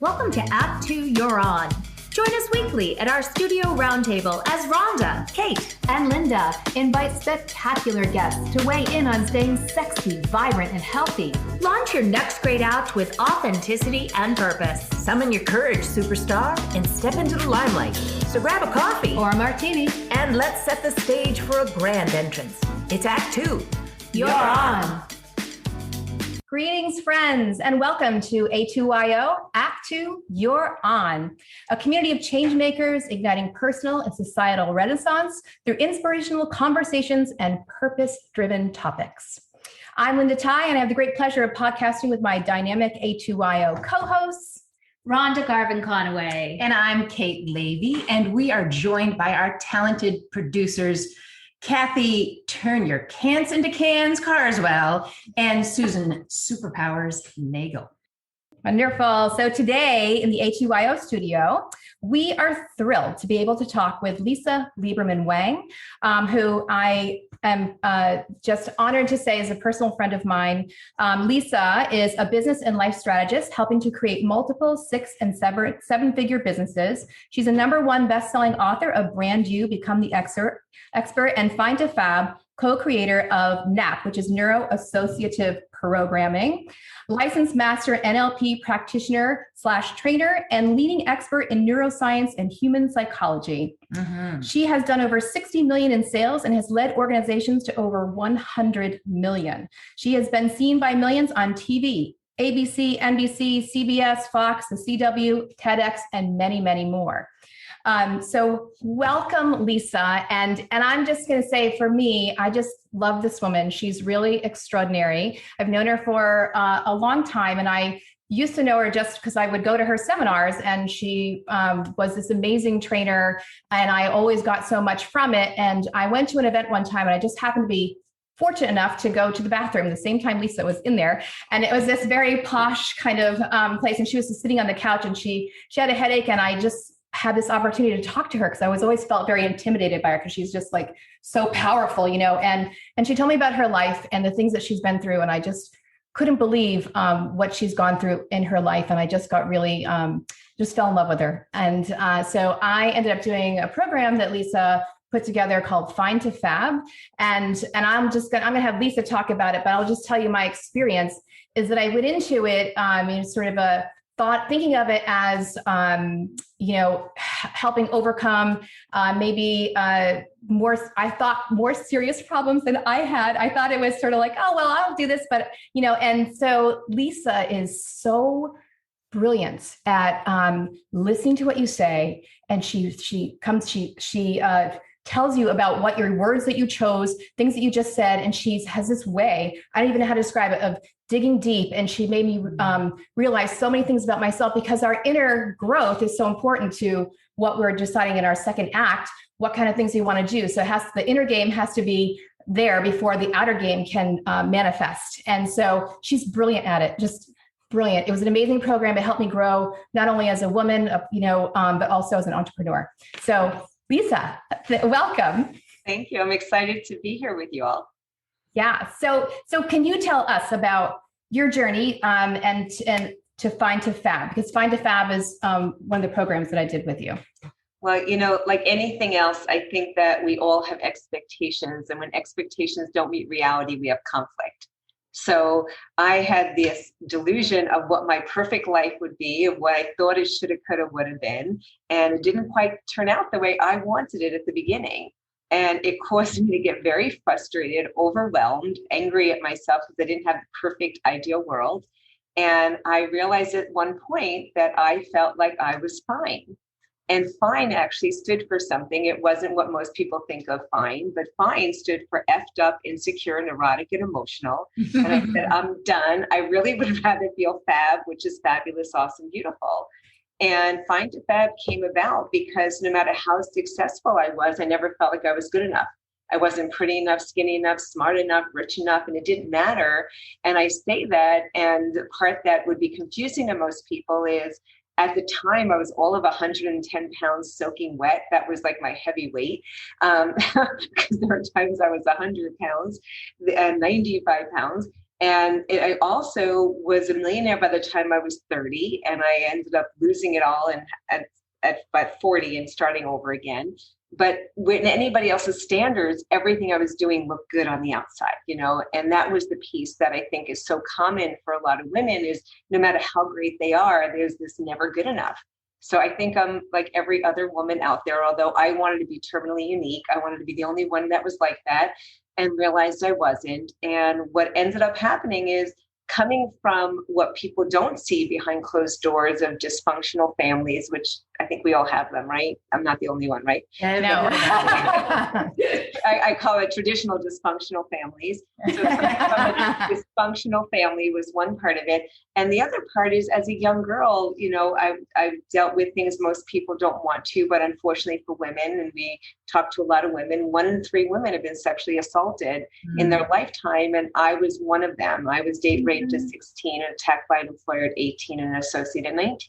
Welcome to Act 2 You're On. Join us weekly at our studio roundtable as Rhonda, Kate, and Linda invite spectacular guests to weigh in on staying sexy, vibrant, and healthy. Launch your next great act with authenticity and purpose. Summon your courage, superstar, and step into the limelight. So grab a coffee or a martini and let's set the stage for a grand entrance. It's Act 2. You're on. Greetings, friends, and welcome to A2YO, Act 2, You're On, a community of change makers igniting personal and societal renaissance through inspirational conversations and purpose-driven topics. I'm Linda Tai, and I have the great pleasure of podcasting with my dynamic A2YO co-hosts, Rhonda Garvin-Conaway. And I'm Kate Levy, and we are joined by our talented producers, Kathy, turn your cans into cans, Carswell, and Susan Superpowers Nagel. Wonderful. So today in the A2YO studio, we are thrilled to be able to talk with Lisa Lieberman-Wang, who I am just honored to say is a personal friend of mine. Lisa is a business and life strategist helping to create multiple 6- and 7-figure businesses. She's a #1 best-selling author of Brand You, Become the Expert, and Find to Fab, co-creator of NAP, which is Neuro Associative Programming, licensed master NLP practitioner / trainer, and leading expert in neuroscience and human psychology. Mm-hmm. She has done over 60 million in sales and has led organizations to over 100 million. She has been seen by millions on TV, ABC, NBC, CBS, Fox, the CW, TEDx, and many, many more. So welcome, Lisa. And I'm just going to say, for me, I just love this woman. She's really extraordinary. I've known her for a long time, and I used to know her just because I would go to her seminars, and she was this amazing trainer, and I always got so much from it. And I went to an event one time, and I just happened to be fortunate enough to go to the bathroom the same time Lisa was in there. And it was this very posh kind of place. And she was just sitting on the couch, and she had a headache, and I just had this opportunity to talk to her because I always felt very intimidated by her because she's just like so powerful, you know, and she told me about her life and the things that she's been through. And I just couldn't believe what she's gone through in her life. And I just got really, just fell in love with her. And so I ended up doing a program that Lisa put together called Find to Fab. And I'm gonna have Lisa talk about it, but I'll just tell you my experience is that I went into it in sort of a thinking of it as, helping overcome maybe more serious problems than I had. I thought it was sort of like, oh, well, I'll do this, but, and so Lisa is so brilliant at listening to what you say. And she tells you about what your words that you chose, things that you just said. And she has this way, I don't even know how to describe it, of digging deep. And she made me realize so many things about myself, because our inner growth is so important to what we're deciding in our second act, what kind of things we want to do. So the inner game has to be there before the outer game can manifest. And so she's brilliant at it, just brilliant. It was an amazing program. It helped me grow, not only as a woman, but also as an entrepreneur. So Lisa, welcome. Thank you. I'm excited to be here with you all. Yeah. So can you tell us about your journey and to Find to Fab? Because Find to Fab is one of the programs that I did with you. Well, like anything else, I think that we all have expectations. And when expectations don't meet reality, we have conflict. So I had this delusion of what my perfect life would be, of what I thought it should have, could have, would have been. And it didn't quite turn out the way I wanted it at the beginning. And it caused me to get very frustrated, overwhelmed, angry at myself because I didn't have the perfect ideal world. And I realized at one point that I felt like I was fine. And fine actually stood for something. It wasn't what most people think of fine, but fine stood for effed up, insecure, neurotic, and emotional. And I said, I'm done. I really would rather feel fab, which is fabulous, awesome, beautiful. And Find to Fab came about because no matter how successful I was, I never felt like I was good enough. I wasn't pretty enough, skinny enough, smart enough, rich enough, and it didn't matter. And I say that, and the part that would be confusing to most people is, at the time, I was all of 110 pounds soaking wet. That was like my heavy weight. Because there were times I was 100 pounds and 95 pounds. And I also was a millionaire by the time I was 30, and I ended up losing it all at about 40 and starting over again. But when anybody else's standards, everything I was doing looked good on the outside, and that was the piece that I think is so common for a lot of women is no matter how great they are, there's this never good enough. So I think I'm like every other woman out there, although I wanted to be terminally unique. I wanted to be the only one that was like that and realized I wasn't. And what ended up happening is coming from what people don't see behind closed doors of dysfunctional families, which I think we all have them, right? I'm not the only one, right? No. I call it traditional dysfunctional families. So a dysfunctional family was one part of it. And the other part is as a young girl, I've dealt with things most people don't want to, but unfortunately for women, and we talk to a lot of women, 1 in 3 women have been sexually assaulted in their lifetime. And I was one of them. I was date raped at 16 and attacked by an employer at 18 and an associate at 19.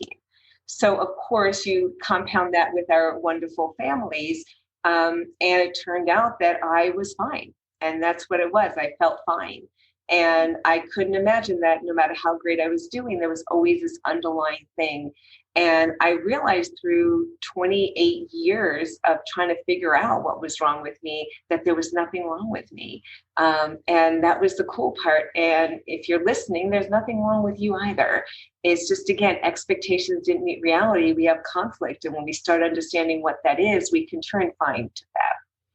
So of course you compound that with our wonderful families. And it turned out that I was fine. And that's what it was. I felt fine. And I couldn't imagine that no matter how great I was doing, there was always this underlying thing. And I realized through 28 years of trying to figure out what was wrong with me, that there was nothing wrong with me. And that was the cool part. And if you're listening, there's nothing wrong with you either. It's just, again, expectations didn't meet reality. We have conflict. And when we start understanding what that is, we can turn fine to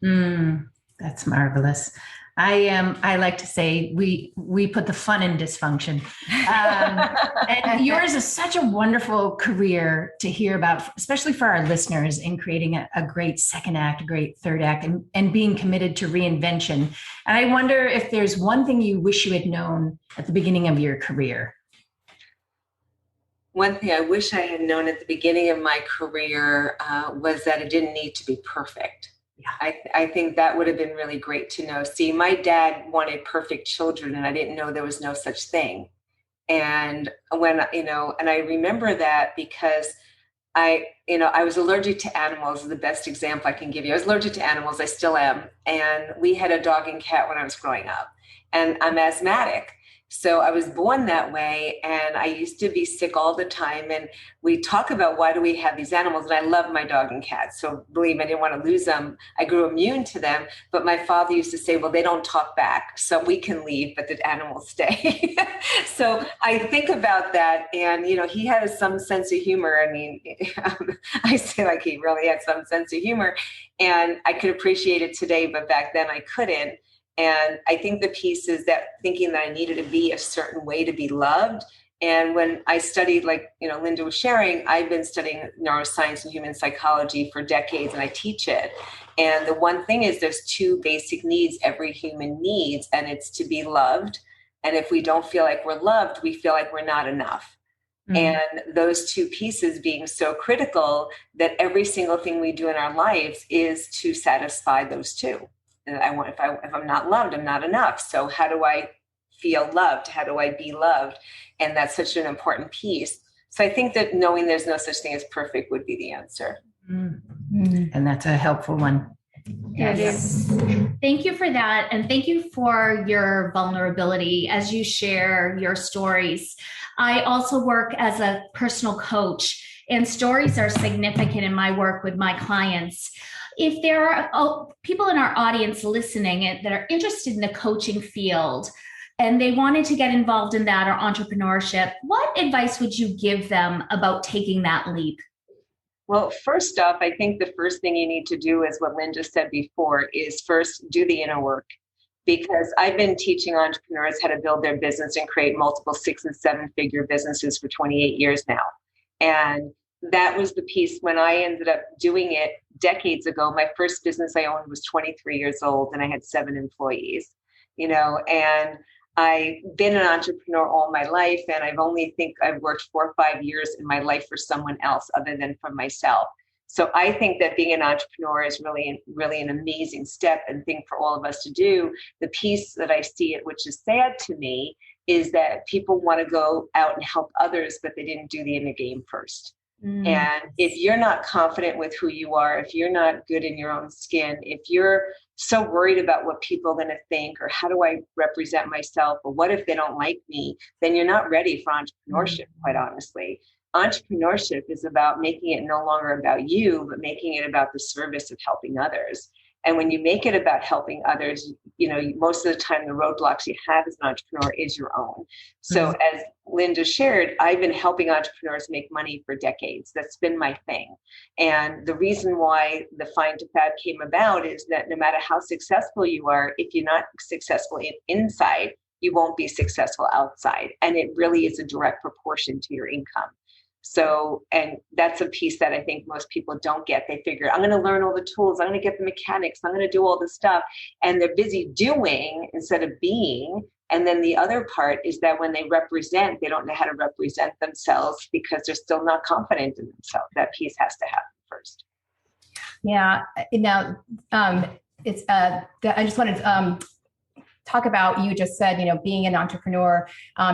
that. That's marvelous. I like to say we put the fun in dysfunction. And yours is such a wonderful career to hear about, especially for our listeners, in creating a great second act, a great third act, and being committed to reinvention. And I wonder if there's one thing you wish you had known at the beginning of your career. One thing I wish I had known at the beginning of my career was that it didn't need to be perfect. I think that would have been really great to know. See, my dad wanted perfect children, and I didn't know there was no such thing. And when, and I remember that because I was allergic to animals is the best example I can give you. I was allergic to animals. I still am. And we had a dog and cat when I was growing up, and I'm asthmatic. So I was born that way, and I used to be sick all the time. And we talk about why do we have these animals, and I love my dog and cat. So believe me, I didn't want to lose them. I grew immune to them, but my father used to say, well, they don't talk back, so we can leave, but the animals stay. So I think about that, and he had some sense of humor. I mean, I say like he really had some sense of humor, and I could appreciate it today, but back then I couldn't. And I think the piece is that thinking that I needed to be a certain way to be loved. And when I studied, like, Linda was sharing, I've been studying neuroscience and human psychology for decades, and I teach it. And the one thing is there's 2 basic needs every human needs, and it's to be loved. And if we don't feel like we're loved, we feel like we're not enough. And those 2 pieces being so critical that every single thing we do in our lives is to satisfy those 2. And if I'm not loved, I'm not enough. So how do I feel loved? How do I be loved? And that's such an important piece. So I think that knowing there's no such thing as perfect would be the answer. And that's a helpful one. Yes. Thank you for that. And thank you for your vulnerability as you share your stories. I also work as a personal coach, and stories are significant in my work with my clients. If there are people in our audience listening that are interested in the coaching field and they wanted to get involved in that or entrepreneurship, what advice would you give them about taking that leap? Well, first off, I think the first thing you need to do is what Linda said before is first do the inner work. Because I've been teaching entrepreneurs how to build their business and create multiple 6- and 7-figure businesses for 28 years now. And that was the piece when I ended up doing it decades ago. My first business I owned was 23 years old, and I had 7 employees, and I've been an entrepreneur all my life. And I've worked 4 or 5 years in my life for someone else other than for myself. So I think that being an entrepreneur is really, really an amazing step and thing for all of us to do. The piece that I see it, which is sad to me, is that people want to go out and help others, but they didn't do the inner game first. And if you're not confident with who you are, if you're not good in your own skin, if you're so worried about what people are going to think, or how do I represent myself, or what if they don't like me, then you're not ready for entrepreneurship, quite honestly. Entrepreneurship is about making it no longer about you, but making it about the service of helping others. And when you make it about helping others, most of the time the roadblocks you have as an entrepreneur is your own. So as Linda shared, I've been helping entrepreneurs make money for decades. That's been my thing. And the reason why the Find to Fab came about is that no matter how successful you are, if you're not successful inside, you won't be successful outside. And it really is a direct proportion to your income. So, and that's a piece that I think most people don't get. They figure, I'm going to learn all the tools, I'm going to get the mechanics, I'm going to do all the stuff. And they're busy doing instead of being. And then the other part is that when they represent, they don't know how to represent themselves because they're still not confident in themselves. That piece has to happen first. Yeah. Now, I just wanted to talk about, you just said, being an entrepreneur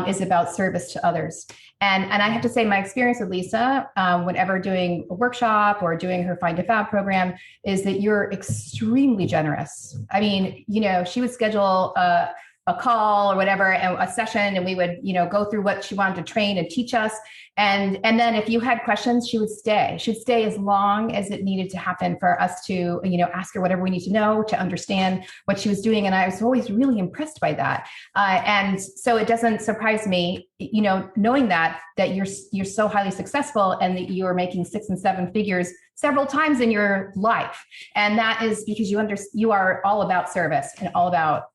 is about service to others. And I have to say my experience with Lisa, whenever doing a workshop or doing her Find to Fab program, is that you're extremely generous. I mean, she would schedule a call or whatever, and a session, and we would, go through what she wanted to train and teach us. And then if you had questions, she would stay. She'd stay as long as it needed to happen for us to, ask her whatever we need to know to understand what she was doing. And I was always really impressed by that. And so it doesn't surprise me, knowing that you're so highly successful and that you are making 6 and 7 figures several times in your life. And that is because you are all about service and all about,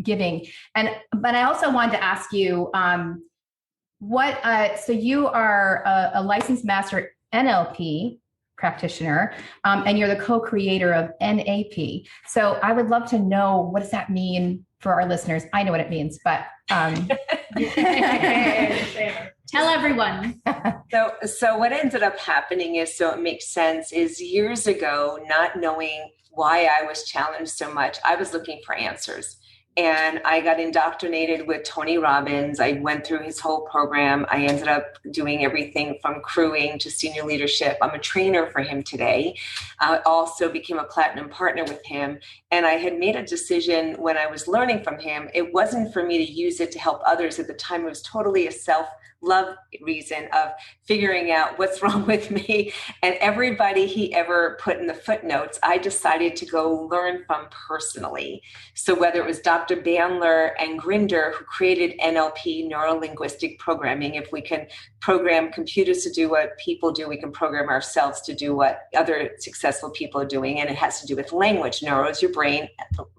giving. But I also wanted to ask you, so you are a licensed master NLP practitioner, and you're the co-creator of NAP. So I would love to know, what does that mean for our listeners? I know what it means, but tell everyone. So what ended up happening is, so it makes sense, is years ago, not knowing why I was challenged so much, I was looking for answers. And I got indoctrinated with Tony Robbins. I went through his whole program. I ended up doing everything from crewing to senior leadership. I'm a trainer for him today. I also became a platinum partner with him. And I had made a decision when I was learning from him. It wasn't for me to use it to help others at the time. It was totally a self-love reason of figuring out what's wrong with me. And everybody he ever put in the footnotes, I decided to go learn from personally. So whether it was Dr. Bandler and Grinder, who created NLP, neuro-linguistic programming, if we can program computers to do what people do, we can program ourselves to do what other successful people are doing. And it has to do with language. Neuro is your brain,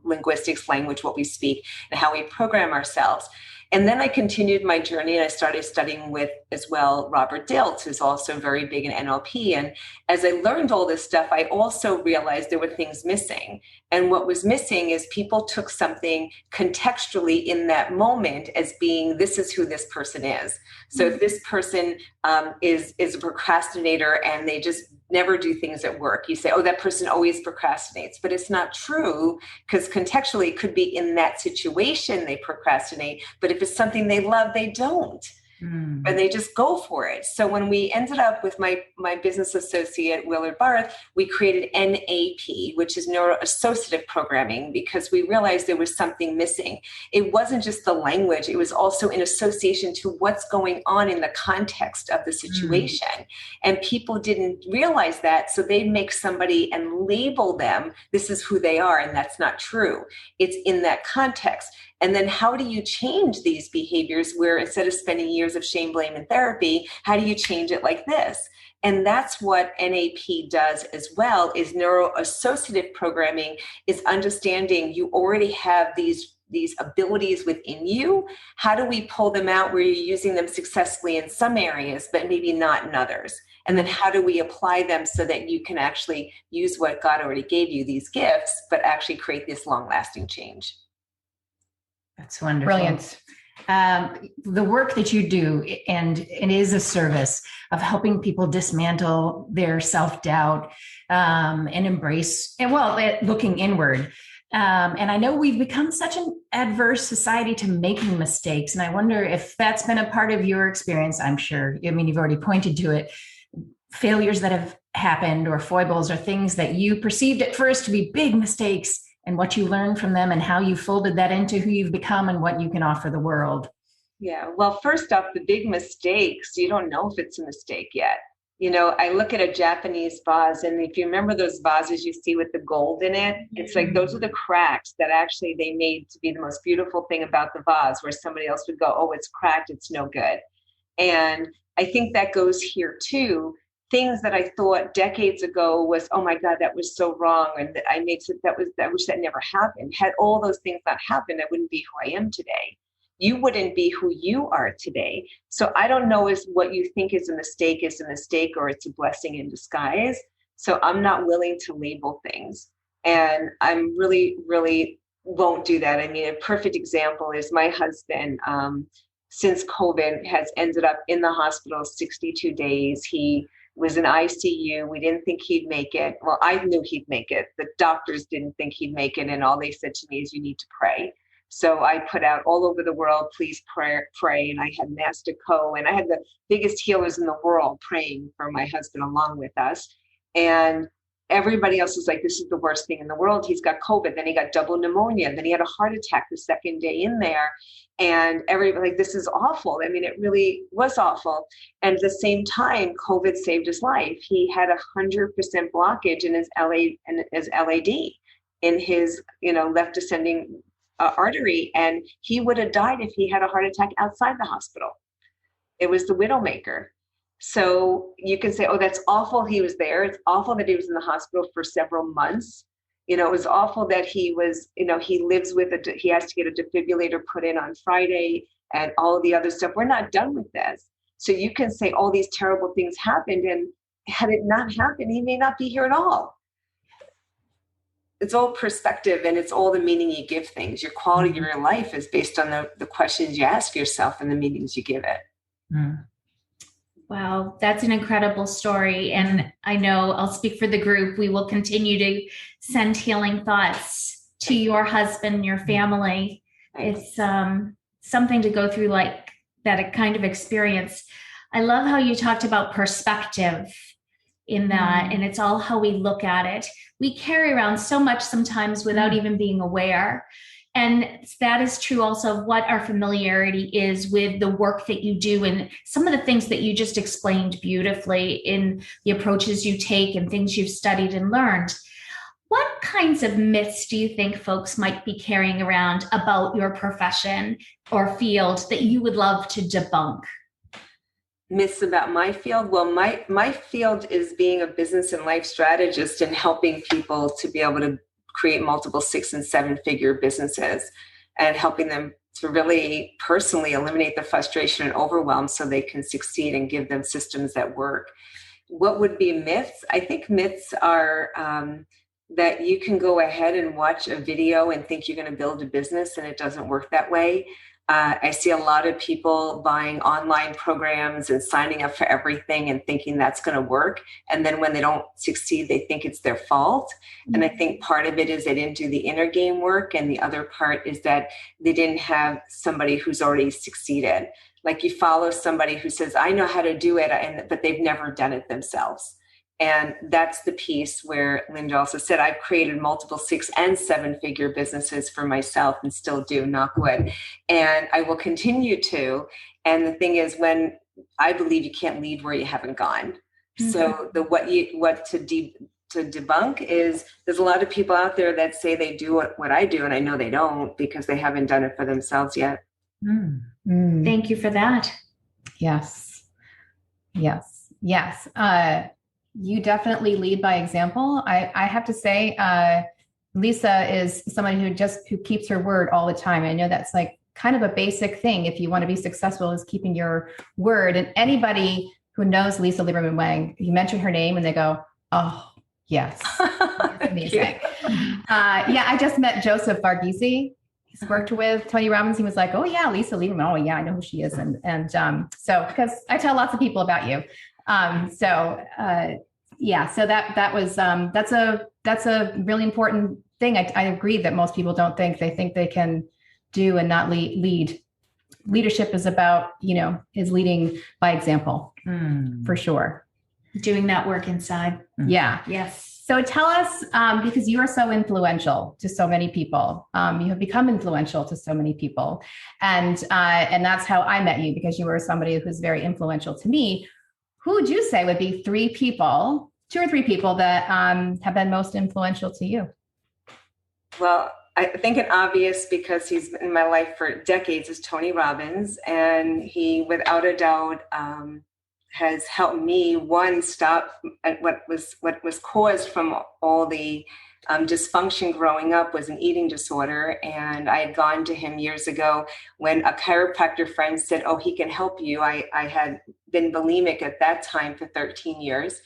linguistics, language, what we speak, and how we program ourselves. And then I continued my journey, and I started studying with, as well, Robert Dilts, who's also very big in NLP. And as I learned all this stuff, I also realized there were things missing. And what was missing is people took something contextually in that moment as being, this is who this person is. So if this person is a procrastinator and they just never do things at work, you say, oh, that person always procrastinates. But it's not true, because contextually it could be in that situation they procrastinate. But if it's something they love, they don't. And they just go for it. So when we ended up with my business associate, Willard Barth, we created NAP, which is Neuro-Associative Programming, because we realized there was something missing. It wasn't just the language. It was also in association to what's going on in the context of the situation. And people didn't realize that. So they'd make somebody and label them, this is who they are. And that's not true. It's in that context. And then how do you change these behaviors where instead of spending years of shame, blame, and therapy, how do you change it like this? And that's what NAP does as well, is neuro-associative programming, is understanding you already have these abilities within you. How do we pull them out where you're using them successfully in some areas, but maybe not in others? And then how do we apply them so that you can actually use what God already gave you, these gifts, but actually create this long-lasting change? That's wonderful. Brilliant. The work that you do, and it is a service of helping people dismantle their self-doubt and embrace, and looking inward. And I know we've become such an adverse society to making mistakes. And I wonder if that's been a part of your experience. I'm sure, you've already pointed to it, failures that have happened or foibles or things that you perceived at first to be big mistakes and what you learned from them and how you folded that into who you've become and what you can offer the world. Yeah. Well, first off, the big mistakes, you don't know if it's a mistake yet. I look at a Japanese vase, and if you remember those vases you see with the gold in it, it's like those are the cracks that actually they made to be the most beautiful thing about the vase, where somebody else would go, oh, it's cracked, it's no good. And I think that goes here too. Things that I thought decades ago was, oh my God, that was so wrong, and I wish that never happened. Had all those things not happened, I wouldn't be who I am today. You wouldn't be who you are today. So I don't know if what you think is a mistake or it's a blessing in disguise. So I'm not willing to label things. And I'm really, really won't do that. I mean, a perfect example is my husband, since COVID, has ended up in the hospital 62 days. He was in ICU. We didn't think he'd make it. Well, I knew he'd make it. The doctors didn't think he'd make it. And all they said to me is, you need to pray. So I put out all over the world, please pray. And I had Master Co. And I had the biggest healers in the world praying for my husband along with us. And everybody else was like, this is the worst thing in the world. He's got COVID. Then he got double pneumonia. Then he had a heart attack the second day in there. And everybody like, this is awful. I mean, it really was awful. And at the same time, COVID saved his life. He had 100% blockage in his LAD, in his, left descending artery, and he would have died if he had a heart attack outside the hospital. It was the widowmaker. So you can say, oh, that's awful he was there. It's awful that he was in the hospital for several months. It was awful that he was, he lives with he has to get a defibrillator put in on Friday and all the other stuff. We're not done with this. So you can say all these terrible things happened, and had it not happened, he may not be here at all. It's all perspective, and it's all the meaning you give things. Your quality of your life is based on the questions you ask yourself and the meanings you give it. Mm. Wow, that's an incredible story. And I know I'll speak for the group. We will continue to send healing thoughts to your husband, your family. It's something to go through like that kind of experience. I love how you talked about perspective in that, and it's all how we look at it. We carry around so much sometimes without even being aware. And that is true also of what our familiarity is with the work that you do and some of the things that you just explained beautifully in the approaches you take and things you've studied and learned. What kinds of myths do you think folks might be carrying around about your profession or field that you would love to debunk? Myths about my field? Well, my field is being a business and life strategist and helping people to be able to create multiple 6- and 7-figure businesses and helping them to really personally eliminate the frustration and overwhelm so they can succeed and give them systems that work. What would be myths? I think myths are that you can go ahead and watch a video and think you're going to build a business, and it doesn't work that way. I see a lot of people buying online programs and signing up for everything and thinking that's going to work. And then when they don't succeed, they think it's their fault. Mm-hmm. And I think part of it is they didn't do the inner game work. And the other part is that they didn't have somebody who's already succeeded. Like you follow somebody who says, I know how to do it, but they've never done it themselves. And that's the piece where Linda also said, I've created multiple 6- and 7-figure businesses for myself and still do, knock wood. And I will continue to. And the thing is, when I believe you can't lead where you haven't gone. Mm-hmm. So to debunk is there's a lot of people out there that say they do what I do, and I know they don't because they haven't done it for themselves yet. Mm. Thank you for that. Yes. You definitely lead by example. I have to say, Lisa is somebody who keeps her word all the time. I know that's like kind of a basic thing. If you want to be successful, is keeping your word. And anybody who knows Lisa Lieberman-Wang, you mention her name and they go, oh, yes. Amazing. I just met Joseph Varghese. He's worked with Tony Robbins. He was like, oh yeah, Lisa Lieberman. Oh yeah, I know who she is. And so, because I tell lots of people about you. So that's a really important thing. I agree that most people don't think. They think they can do and not lead. Leadership is about, is leading by example for sure. Doing that work inside. Yeah. Yes. So tell us, because you are so influential to so many people, you have become influential to so many people, and that's how I met you, because you were somebody who's very influential to me. Who would you say would be two or three people that have been most influential to you? Well, I think an obvious, because he's been in my life for decades, is Tony Robbins, and he, without a doubt, has helped me, one, stop at what was caused from all the dysfunction growing up was an eating disorder. And I had gone to him years ago when a chiropractor friend said, oh, he can help you. I had been bulimic at that time for 13 years.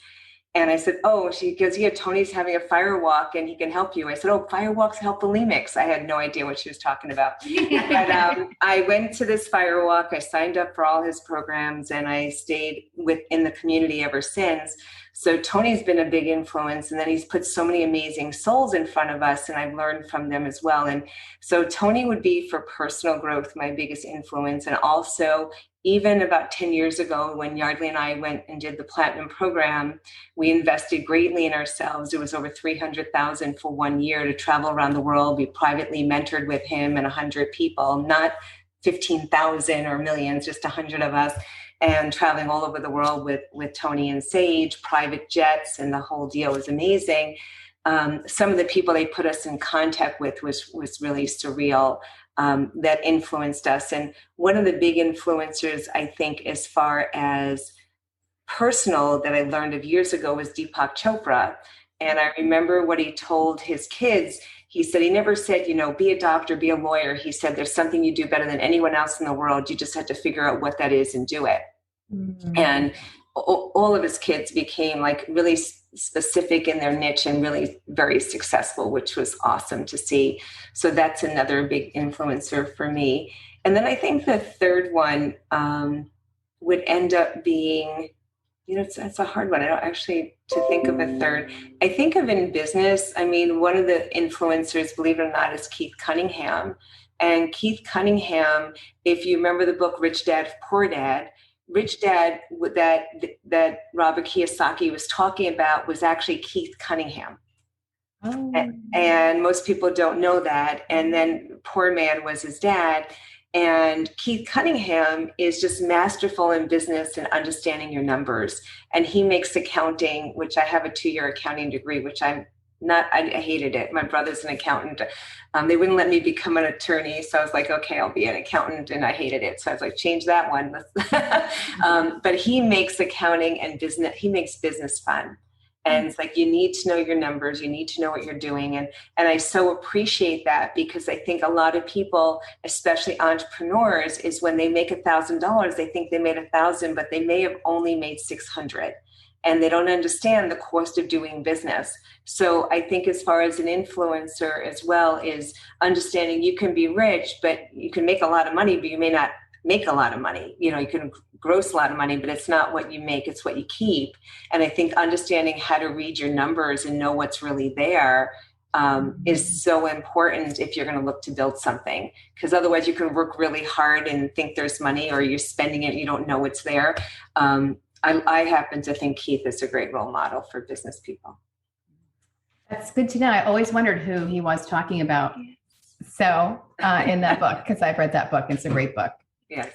And I said, oh, she goes, yeah, Tony's having a fire walk and he can help you. I said, oh, fire walks help bulimics. I had no idea what she was talking about. But I went to this fire walk. I signed up for all his programs and I stayed within the community ever since. So Tony's been a big influence, and then he's put so many amazing souls in front of us, and I've learned from them as well. And so Tony would be, for personal growth, my biggest influence. And also, even about 10 years ago, when Yardley and I went and did the Platinum program, we invested greatly in ourselves. It was over $300,000 for 1 year to travel around the world. We privately mentored with him and 100 people, not 15,000 or millions, just 100 of us, and traveling all over the world with Tony and Sage, private jets, and the whole deal was amazing. Some of the people they put us in contact with was really surreal. That influenced us. And one of the big influencers, I think, as far as personal, that I learned of years ago was Deepak Chopra. And I remember what he told his kids. He said, he never said, be a doctor, be a lawyer. He said, there's something you do better than anyone else in the world. You just have to figure out what that is and do it. Mm-hmm. And all of his kids became like really specific in their niche and really very successful, which was awesome to see. So that's another big influencer for me. And then I think the third one would end up being, it's a hard one. I don't actually to think of a third. I think of in business, one of the influencers, believe it or not, is Keith Cunningham. And Keith Cunningham, if you remember the book Rich Dad, Poor Dad, Rich Dad that Robert Kiyosaki was talking about was actually Keith Cunningham. Oh. And most people don't know that. And then Poor Man was his dad. And Keith Cunningham is just masterful in business and understanding your numbers. And he makes accounting, which I have a 2-year accounting degree, which I hated it. My brother's an accountant. They wouldn't let me become an attorney. So I was like, okay, I'll be an accountant. And I hated it. So I was like, change that one. But he makes accounting and business, he makes business fun. And it's like, you need to know your numbers. You need to know what you're doing. And I so appreciate that, because I think a lot of people, especially entrepreneurs, is when they make $1,000, they think they made 1,000, but they may have only made 600. And they don't understand the cost of doing business. So I think as far as an influencer as well is understanding you can be rich, but you can make a lot of money, but you may not make a lot of money. You can gross a lot of money, but it's not what you make, it's what you keep. And I think understanding how to read your numbers and know what's really there is so important if you're going to look to build something, because otherwise you can work really hard and think there's money, or you're spending it, you don't know it's there. I happen to think Keith is a great role model for business people. That's good to know. I always wondered who he was talking about. So in that book, because I've read that book, it's a great book. Yes.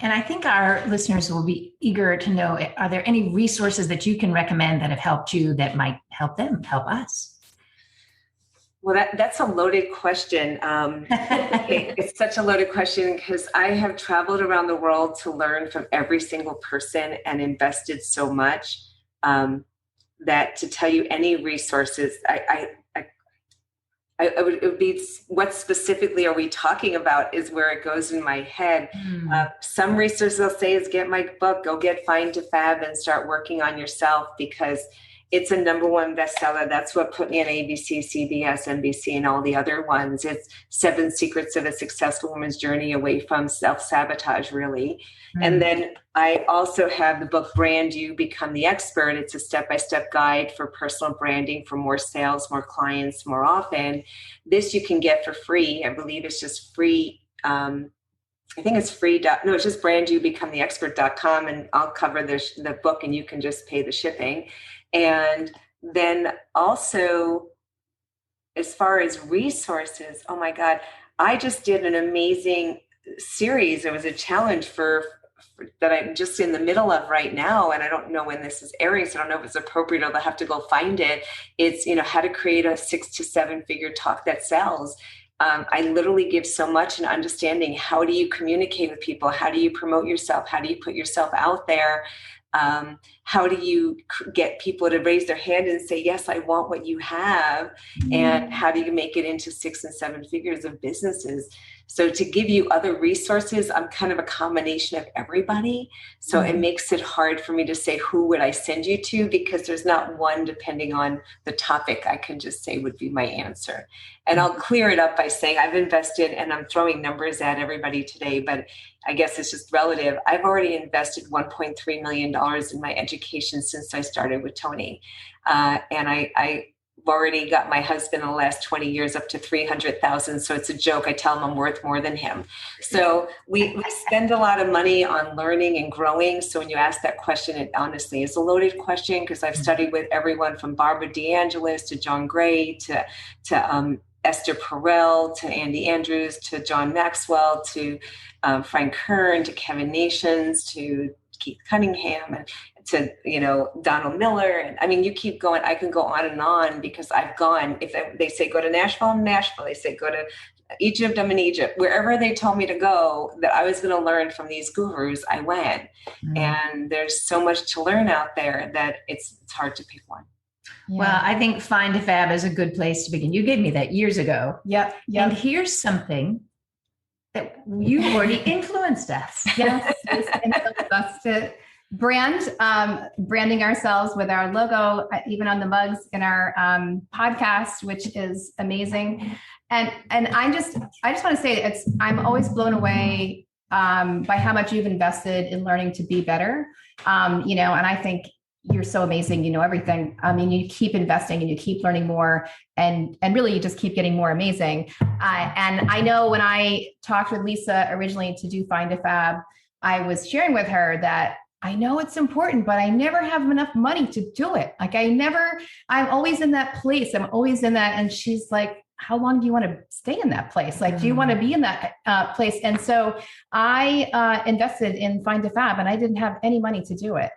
And I think our listeners will be eager to know, are there any resources that you can recommend that have helped you that might help them, help us? Well, that's a loaded question. It's such a loaded question because I have traveled around the world to learn from every single person and invested so much that to tell you any resources, it would be what specifically are we talking about is where it goes in my head. Some resources I'll say is get my book, go get Find to Fab and start working on yourself, because it's a #1 bestseller. That's what put me on ABC, CBS, NBC, and all the other ones. It's 7 Secrets of a Successful Woman's Journey Away from Self-Sabotage, really. And then I also have the book Brand You, Become the Expert. It's a step-by-step guide for personal branding, for more sales, more clients, more often. This you can get for free. I believe it's just free. I think it's free. No, it's just brandyoubecomethexpert.com, and I'll cover the book and you can just pay the shipping. And then also, as far as resources, oh my God, I just did an amazing series. It was a challenge for that I'm just in the middle of right now. And I don't know when this is airing, so I don't know if it's appropriate or I'll have to go find it. It's, how to create a 6 to 7 figure talk that sells. I literally give so much in understanding how do you communicate with people? How do you promote yourself? How do you put yourself out there? How do you get people to raise their hand and say, yes, I want what you have? And how do you make it into 6 and 7 figures of businesses? So to give you other resources, I'm kind of a combination of everybody. So it makes it hard for me to say, who would I send you to? Because there's not one, depending on the topic, I can just say would be my answer. And I'll clear it up by saying I've invested, and I'm throwing numbers at everybody today, but I guess it's just relative. I've already invested $1.3 million in my education since I started with Tony. And I've already got my husband in the last 20 years up to 300,000. So it's a joke. I tell him I'm worth more than him. So we spend a lot of money on learning and growing. So when you ask that question, it honestly is a loaded question, because I've studied with everyone from Barbara DeAngelis to John Gray to Esther Perel to Andy Andrews to John Maxwell to Frank Kern to Kevin Nations to Keith Cunningham and to, Donald Miller. And I mean, you keep going, I can go on because I've gone, if they say go to Nashville, I'm in Nashville. They say go to Egypt, I'm in Egypt. Wherever they told me to go, that I was going to learn from these gurus, I went. And there's so much to learn out there that it's hard to pick one. Yeah. Well, I think Find a Fab is a good place to begin. You gave me that years ago. Yep. And here's something that you've already influenced us. Yes, influenced us to branding ourselves with our logo, even on the mugs in our podcast, which is amazing. And I just want to say I'm always blown away by how much you've invested in learning to be better. And I think you're so amazing. You know everything. I mean, you keep investing and you keep learning more, and really you just keep getting more amazing. And I know when I talked with Lisa originally to do Find a Fab, I was sharing with her that I know it's important, but I never have enough money to do it. Like I'm always in that place. I'm always in that. And she's like, how long do you want to stay in that place? Like, do you want to be in that place? And so I invested in Find a Fab, and I didn't have any money to do it.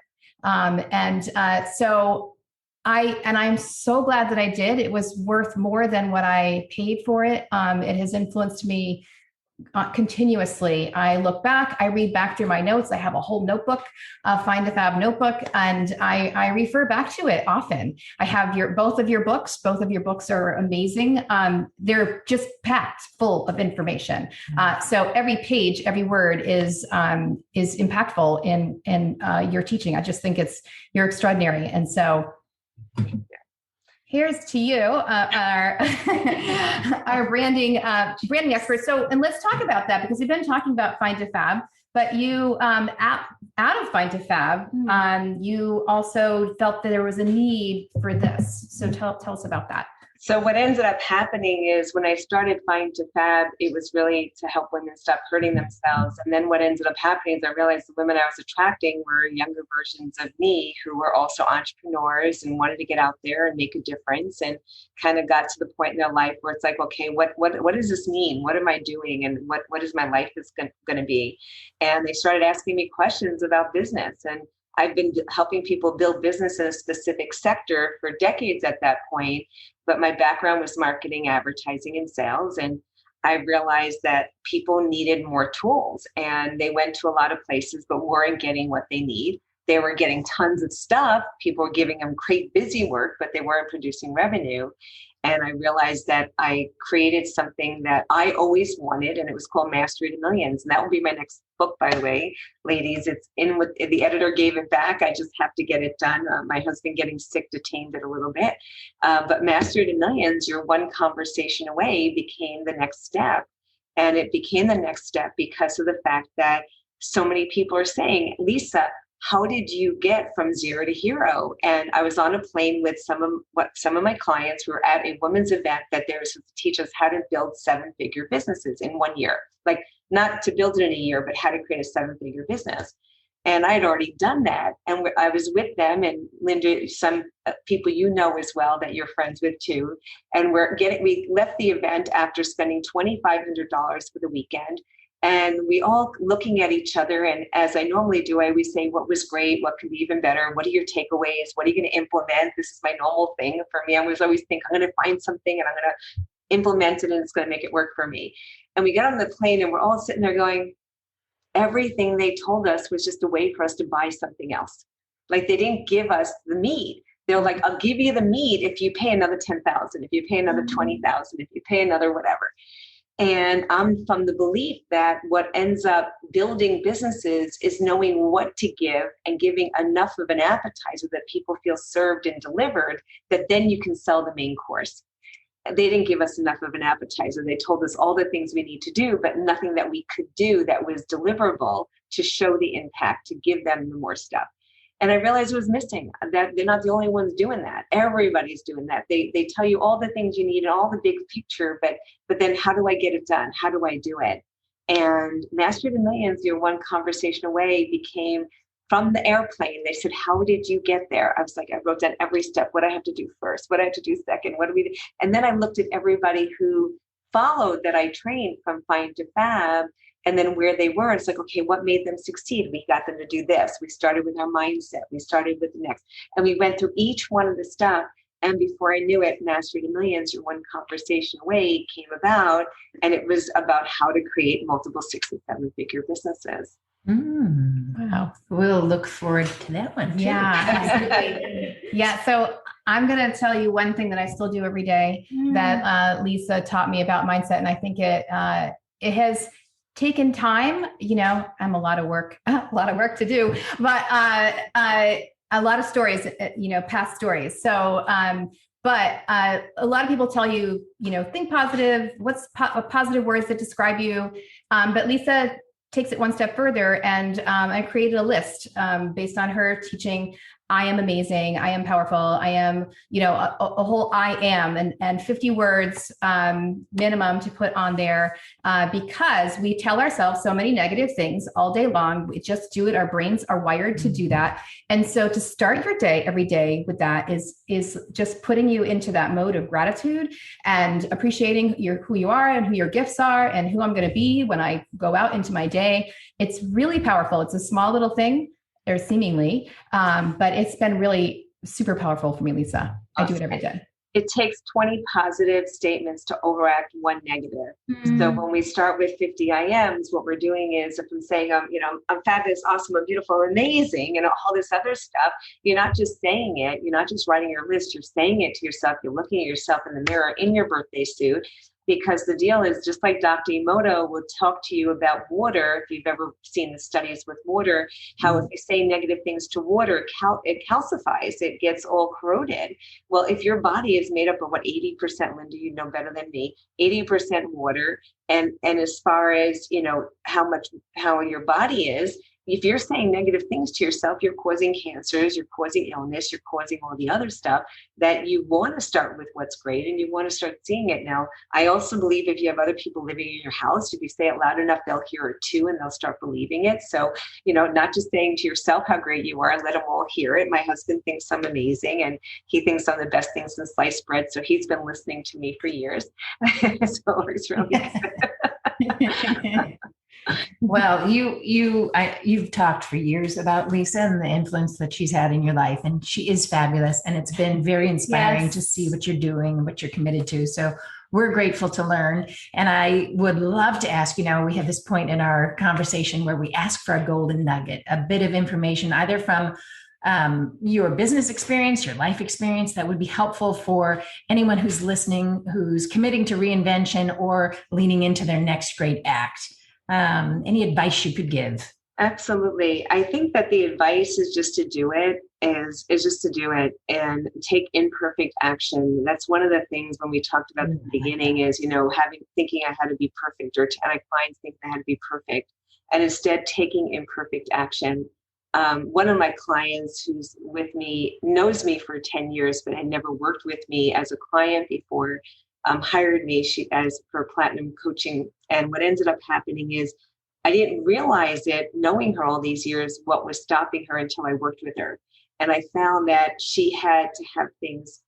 So I'm so glad that I did. It was worth more than what I paid for it. It has influenced me continuously. I look back, I read back through my notes. I have a whole notebook, Find a Fab notebook, and I refer back to it often. I have both of your books. Both of your books are amazing. They're just packed full of information. So every page, every word is impactful in your teaching. I just think you're extraordinary. And so here's to you, our branding expert. So, and let's talk about that, because we've been talking about Find a Fab, but you, out of Find a Fab, you also felt that there was a need for this. So tell us about that. So what ended up happening is when I started Find a Fab, it was really to help women stop hurting themselves. And then what ended up happening is I realized the women I was attracting were younger versions of me who were also entrepreneurs and wanted to get out there and make a difference, and kind of got to the point in their life where it's like, okay, what does this mean? What am I doing? And what is my life is going to be? And they started asking me questions about business. And I've been helping people build business in a specific sector for decades at that point, but my background was marketing, advertising, and sales. And I realized that people needed more tools, and they went to a lot of places, but weren't getting what they need. They were getting tons of stuff. People were giving them great busy work, but they weren't producing revenue. And I realized that I created something that I always wanted, and it was called Mastery to Millions. And that will be my next book, by the way, ladies. It's in with the editor gave it back. I just have to get it done. My husband getting sick detained it a little bit. But Mastery to Millions, you're one conversation away, became the next step. And it became the next step because of the fact that so many people are saying, Lisa, how did you get from zero to hero? And I was on a plane with some of my clients. We were at a women's event that they were supposed to teach us how to build 7-figure businesses in 1 year. Like, not to build it in a year, but how to create a 7-figure business. And I'd already done that. And I was with them, and Linda, some people you know as well that you're friends with too. And we left the event after spending $2,500 for the weekend. And we all looking at each other. And as I normally do, I always say, what was great? What can be even better? What are your takeaways? What are you going to implement? This is my normal thing for me. I always think I'm going to find something and I'm going to implement it, and it's going to make it work for me. And we got on the plane, and we're all sitting there going, everything they told us was just a way for us to buy something else. Like, they didn't give us the meat. They're like, I'll give you the meat if you pay another $10,000, if you pay another $20,000, if you pay another whatever. And I'm from the belief that what ends up building businesses is knowing what to give and giving enough of an appetizer that people feel served and delivered, that then you can sell the main course. They didn't give us enough of an appetizer. They told us all the things we need to do, but nothing that we could do that was deliverable to show the impact, to give them the more stuff. And I realized it was missing, that they're not the only ones doing that. Everybody's doing that. They tell you all the things you need and all the big picture, but then how do I get it done? How do I do it? And Master of the Millions, your one conversation away, became from the airplane. They said, how did you get there? I was like, I wrote down every step, what I have to do first, what I have to do second, what do we do? And then I looked at everybody who followed that I trained from Find to Fab, and then where they were. It's like, okay, what made them succeed? We got them to do this. We started with our mindset. We started with the next. And we went through each one of the stuff. And before I knew it, Master of the Millions, your one conversation away, came about. And it was about how to create multiple 6- and 7-figure businesses. Wow. We'll look forward to that one too. Yeah. Yeah. So I'm going to tell you one thing that I still do every day that Lisa taught me about mindset. And I think it has taken time. I'm a lot of work to do, but a lot of stories, past stories. So, but a lot of people tell you, think positive, what positive words that describe you. But Lisa takes it one step further. And I created a list based on her teaching. I am amazing. I am powerful. I am, a whole I am and 50 words minimum to put on there because we tell ourselves so many negative things all day long. We just do it. Our brains are wired to do that. And so to start your day every day with that is just putting you into that mode of gratitude and appreciating who you are and who your gifts are and who I'm going to be when I go out into my day. It's really powerful. It's a small little thing. Or seemingly, but it's been really super powerful for me, Lisa. I do it every day. It takes 20 positive statements to overact one negative. So when we start with 50 IMs, what we're doing is, if I'm saying, I'm fabulous, awesome, I'm beautiful, amazing, and all this other stuff, you're not just saying it. You're not just writing your list. You're saying it to yourself. You're looking at yourself in the mirror in your birthday suit. Because the deal is, just like Dr. Emoto will talk to you about water, if you've ever seen the studies with water, how if you say negative things to water, it calcifies, it gets all corroded. Well, if your body is made up of 80%, Linda, you know better than me, 80% water, and as far as, how your body is, if you're saying negative things to yourself, you're causing cancers, you're causing illness, you're causing all the other stuff that you want to start with what's great and you want to start seeing it. Now, I also believe if you have other people living in your house, if you say it loud enough, they'll hear it too and they'll start believing it. So, not just saying to yourself how great you are, let them all hear it. My husband thinks I'm amazing and he thinks I'm the best thing since sliced bread. So he's been listening to me for years. So it works really good. Well, you've talked for years about Lisa and the influence that she's had in your life, and she is fabulous. And it's been very inspiring to see what you're doing and what you're committed to. So we're grateful to learn. And I would love to ask, we have this point in our conversation where we ask for a golden nugget, a bit of information, either from your business experience, your life experience, that would be helpful for anyone who's listening, who's committing to reinvention or leaning into their next great act. Any advice you could give? Absolutely. I think that the advice is just to do it, is just to do it and take imperfect action. That's one of the things when we talked about at the beginning is, thinking I had to be perfect, or I clients think I had to be perfect, and instead taking imperfect action. One of my clients who's with me knows me for 10 years, but had never worked with me as a client before, hired me for platinum coaching. And what ended up happening is I didn't realize it, knowing her all these years, what was stopping her until I worked with her. And I found that she had to have things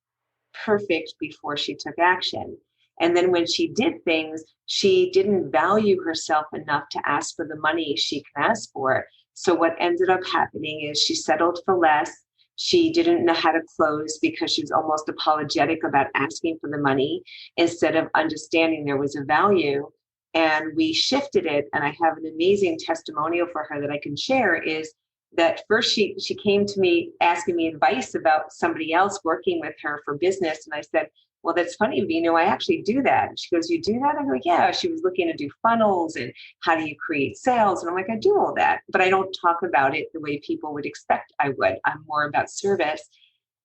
perfect before she took action. And then when she did things, she didn't value herself enough to ask for the money she can ask for. So what ended up happening is she settled for less. She didn't know how to close because she was almost apologetic about asking for the money instead of understanding there was a value. And we shifted it. And I have an amazing testimonial for her that I can share is that first she came to me asking me advice about somebody else working with her for business. And I said, well, that's funny, I actually do that. And she goes, you do that? I go, yeah. She was looking to do funnels and how do you create sales? And I'm like, I do all that, but I don't talk about it the way people would expect I would. I'm more about service.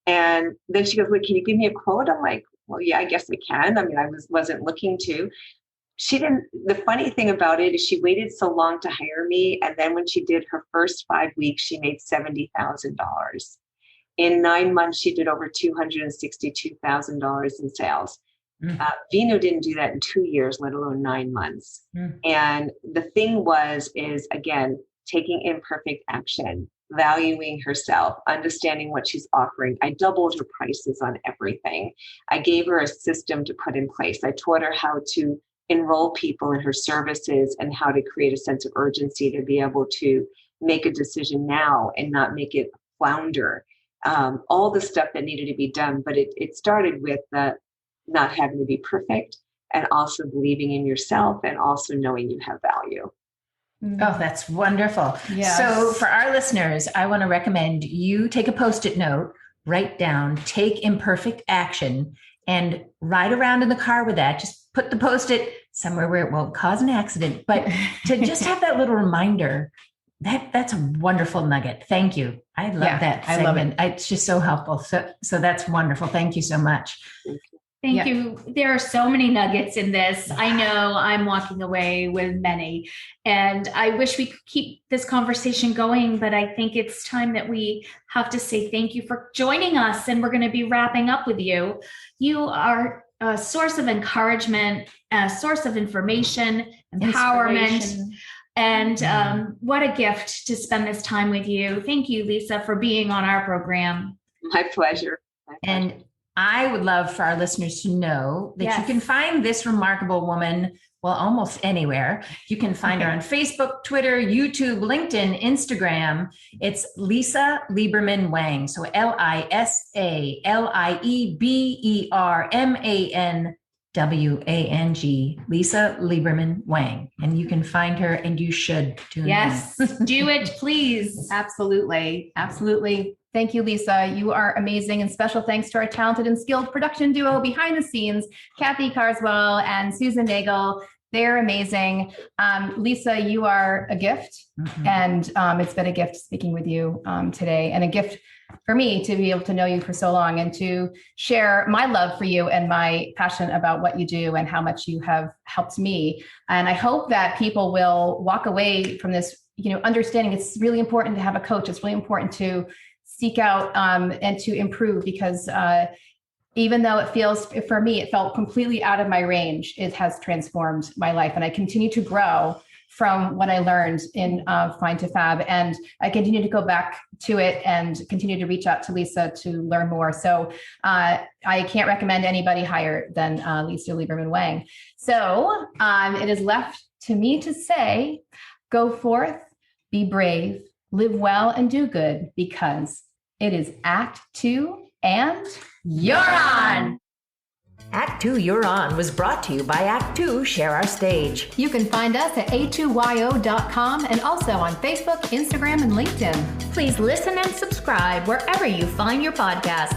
And then she goes, wait, can you give me a quote? I'm like, well, yeah, I guess I can. I mean, I wasn't looking to. She didn't. The funny thing about it is she waited so long to hire me. And then when she did her first 5 weeks, she made $70,000. In 9 months, she did over $262,000 in sales. Vino didn't do that in 2 years, let alone 9 months. And the thing is again, taking imperfect action, valuing herself, understanding what she's offering. I doubled her prices on everything. I gave her a system to put in place. I taught her how to enroll people in her services and how to create a sense of urgency to be able to make a decision now and not make it flounder. All the stuff that needed to be done, but it started with not having to be perfect and also believing in yourself and also knowing you have value. Oh, that's wonderful. Yes. So for our listeners, I want to recommend you take a Post-it note, write down, take imperfect action, and ride around in the car with that. Just put the Post-it somewhere where it won't cause an accident, but to just have that little reminder. That's a wonderful nugget. Thank you. I love that segment. I love it. It's just so helpful. So that's wonderful. Thank you so much. Thank you. There are so many nuggets in this. I know I'm walking away with many, and I wish we could keep this conversation going, but I think it's time that we have to say thank you for joining us, and we're going to be wrapping up with you. You are a source of encouragement, a source of information, empowerment. And what a gift to spend this time with you. Thank you, Lisa, for being on our program. My pleasure. And I would love for our listeners to know that you can find this remarkable woman, well, almost anywhere. You can find her on Facebook, Twitter, YouTube, LinkedIn, Instagram. It's Lisa Lieberman-Wang. So LisaLieberman-Wang, Lisa Lieberman-Wang. And you can find her and you should tune in. Do it, please. Absolutely. Absolutely. Thank you, Lisa. You are amazing. And special thanks to our talented and skilled production duo behind the scenes, Kathy Carswell and Susan Nagel. They're amazing. Lisa, you are a gift. And it's been a gift speaking with you today, and a gift for me to be able to know you for so long and to share my love for you and my passion about what you do and how much you have helped me. And I hope that people will walk away from this, understanding it's really important to have a coach. It's really important to seek out and to improve, because even though it felt completely out of my range, it has transformed my life. And I continue to grow from what I learned in Find to Fab. And I continue to go back to it and continue to reach out to Lisa to learn more. So I can't recommend anybody higher than Lisa Lieberman-Wang. So it is left to me to say, go forth, be brave, live well, and do good, because it is Act 2 and you're on. Act 2 You're On was brought to you by Act 2 Share Our Stage. You can find us at a2yo.com and also on Facebook, Instagram, and LinkedIn. Please listen and subscribe wherever you find your podcast.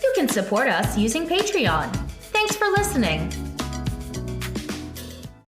You can support us using Patreon. Thanks for listening.